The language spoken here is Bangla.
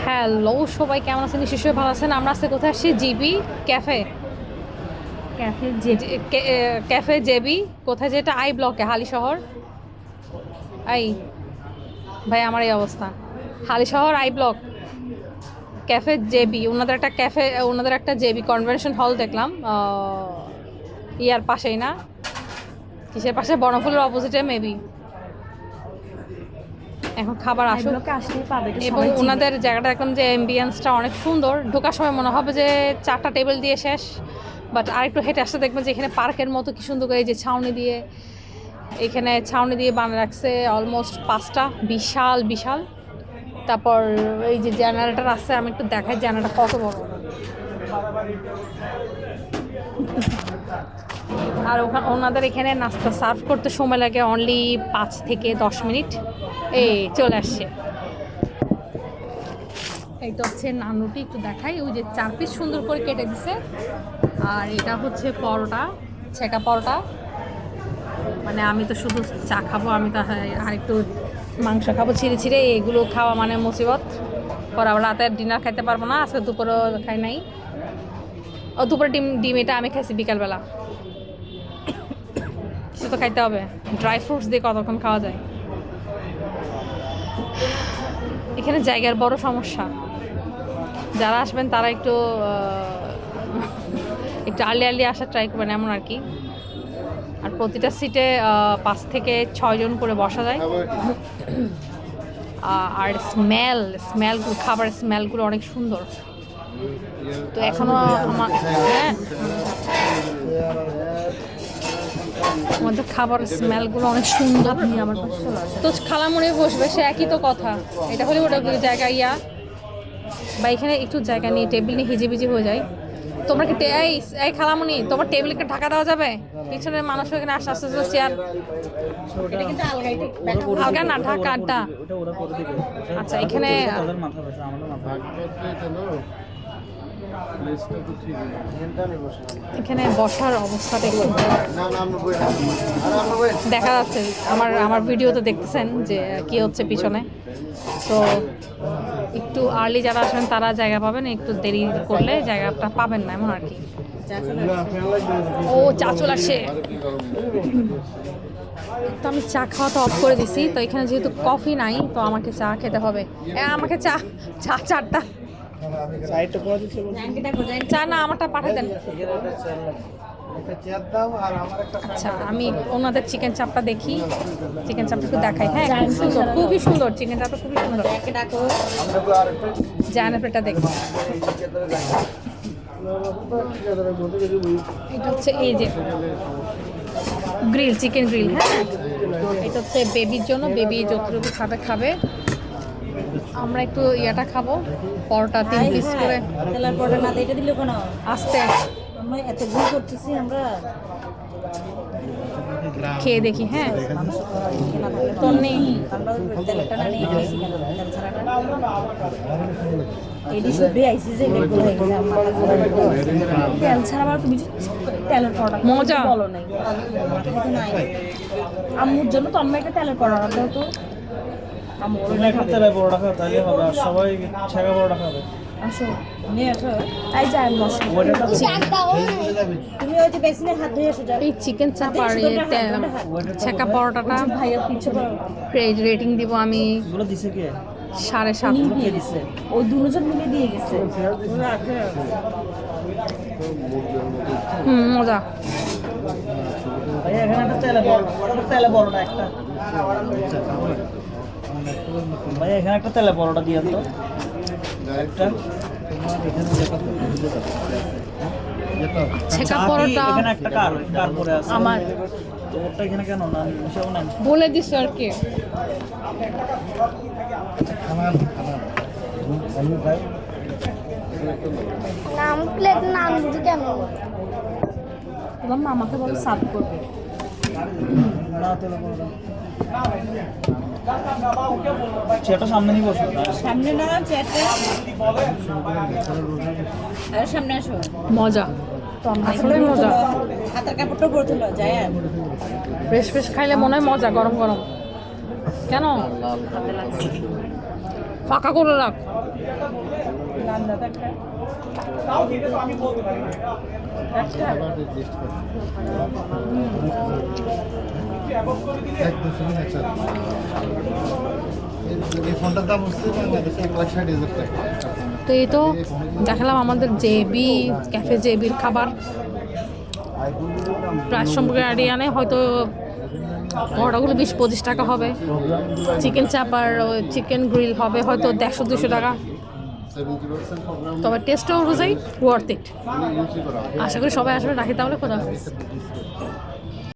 হ্যালো সবাই, কেমন আছেন? নিশ্চয়ই ভালো আছেন। আমরা আজকে কোথায় আসছি? GB cafe. ক্যাফে যে ক্যাফে জেবি কোথায়? যেটা আই ব্লকে, হালি শহর। আই ভাই, আমার এই অবস্থা। হালি শহর আই ব্লক ক্যাফে জেবি। ওনাদের একটা জেবি কনভেনশন হল দেখলাম, ইয়ার পাশেই না, কিসের পাশে, বনফুলের অপোজিটে মেবি। এখন খাবার আসুক আসলেই পাবে, এবং ওনাদের জায়গাটা দেখলাম যে অ্যাম্বিয়েন্সটা অনেক সুন্দর। ঢোকার সময় মনে হবে যে 4টা টেবিল দিয়ে শেষ, বাট আরেকটু হেঁটে আসতে দেখবেন যে এখানে পার্কের মতো কি সুন্দর করে এই যে ছাউনি দিয়ে বানিয়ে রাখছে অলমোস্ট 5টা, বিশাল বিশাল। তারপর এই যে জেনারেটর আছে, আমি একটু দেখাই জেনারেটর কত বড়। আর ওনাদের এখানে নাস্তা সার্ভ করতে সময় লাগে অনলি 5 থেকে 10 মিনিট। এই চলে আসছে। এইটা হচ্ছে নান রুটি, একটু দেখাই। ওই যে 4 পিস সুন্দর করে কেটে দিছে। আর এটা হচ্ছে পরোটা, ছেঁকা পরোটা। মানে আমি তো শুধু চা খাবো, আমি তো আর একটু মাংস খাবো ছিঁড়ে ছিঁড়ে। এগুলো খাওয়া মানে মুসিবত। পর আবার রাতে ডিনার খাইতে পারবো না, আজকে দুপুরেও খাই নাই। দুপুরে ডিম এটা আমি খাইছি বিকালবেলা। কিছু তো খাইতে হবে। ড্রাই ফ্রুটস দিয়ে কতক্ষণ খাওয়া যায়? এখানে জায়গার বড় সমস্যা। যারা আসবেন তারা একটু আর্লি আসার ট্রাই করবেন, এমন আর কি। আর প্রতিটা সিটে 5 থেকে 6 জন করে বসা যায়। আর খাবারের স্মেলগুলো অনেক সুন্দর। তো এখনো আমাদের খাবারের স্মেলগুলো অনেক সুন্দর। তো খালামুনি বসবে, সে একই তো কথা। এটা হলে ওটা জায়গা বা এখানে একটু জায়গা নিয়ে টেবিল নিয়ে হিজিবিজি হয়ে যায়। তোমরা কি এই খালামুনি, তোমার টেবিলকে ঢাকা দেওয়া যাবে? পিছনের মানুষ এখানে আস্তে আস্তে চেয়ার আলগা না, ঢাকাটা। আচ্ছা, এখানে বসার অবস্থাটা একটু দেখা যাচ্ছে। আমার ভিডিওতে দেখতেছেন যে কি হচ্ছে পিছনে। তো একটু আর্লি যারা আসবেন তারা জায়গা পাবেন, একটু দেরি করলে জায়গাটা পাবেন না, এমন আর কি। ও চা চলে আসে। তো আমি চা খাওয়া তো অফ করে দিছি। তো এখানে যেহেতু কফি নাই, তো আমাকে চা খেতে হবে। আমাকে চারটা চা না, আমারটা পাঠিয়ে দেন। আচ্ছা, আমি ওনাদের চিকেন চাপটা দেখি। চিকেন চাপটা একটু দেখাই। হ্যাঁ, খুব সুন্দর, খুবই সুন্দর চিকেন চাপটা, খুবই সুন্দর। জানাপেটা দেখি। এটা হচ্ছে এই যে চিকেন গ্রিল। হ্যাঁ, এটা হচ্ছে বেবির জন্য। বেবি যতটুকু খাবে। আমরা একটু ইয়াটা খাবো, পরোটা 3 পিস করে। তেলার পরোটা না এটা দিলে কোনো আস্তে আমরা এত ভুল করতেছি। আমরা খেয়ে দেখি। হ্যাঁ, তোর নেই তেলটা না নিয়ে গেছি কেন? তেল ছাড়াটা এডি শুধু আইসি যে দেখো তেল ছাড়া আবার তুমি তেলের পরোটা মজা বলো নাই। আম্মুর জন্য তো আম্মা একটা তেলের পরোটা দাও তো। আম্মুর একটা তেলের পরোটা খাবে তাহলে হবে, আর সবাই ছেঁকা পরোটা খাবে। আসো নিয়ে আসো, তাই যাই বসো। তুমি ওই যে বেসিনে হাত ধুয়ে এসে যাও। এই চিকেন চাপ আর ছেঁকা পরোটাটা ভাইয়া পিছে রেটিং দিব আমি এগুলো দিছে কে? 7.5 দিয়ে দিছে। ওই দুজন মিলে দিয়ে গেছে। মজা। ভাই এখানে একটা তেলে পরোটা একটা। ভাই এখানে একটা তেলে পরোটা দিয়ে তো একটা। ছেঁকা পরোটা এখানে একটা কার পরে আছে আমার। তো ওটা এখানে কেন না মিশাও না? বলে দিস আর কি। নাম দিতে কেন? তোমার মামাকে বলো সার্ভ করবে। না তেলে পরোটা চেয়ারটা সামনে নিয়ে বসো। সামনে না, চেয়ারটা আর সামনে আসো। মজা, আসলে মজা। হাতের কাপড়টা পরে তোলো যায়। আর ফ্রেশ খাইলে মনে হয় মজা। গরম গরম কেন? ফাঁকা করে রাখ। লান্দাতে একটা এই ফোনটার দাম হচ্ছে বাংলাদেশে 1,60,000 টাকা। তো এই তো দেখালাম আমাদের জেবি ক্যাফে জেবির খাবার। প্রাইস সম্পর্কে আইডিয়া নেই, হয়তো বড়গুলো 20-25 টাকা হবে। চিকেন চাপ আর চিকেন গ্রিল হবে হয়তো 150-200 টাকা। 70% প্রোগ্রাম তবে টেস্ট অনুযায়ী ওয়ার্থ ইট। ইউজ করা হয়। আশা করি সবাই আসবে। রাখি তাহলে, খোদা হাফেজ।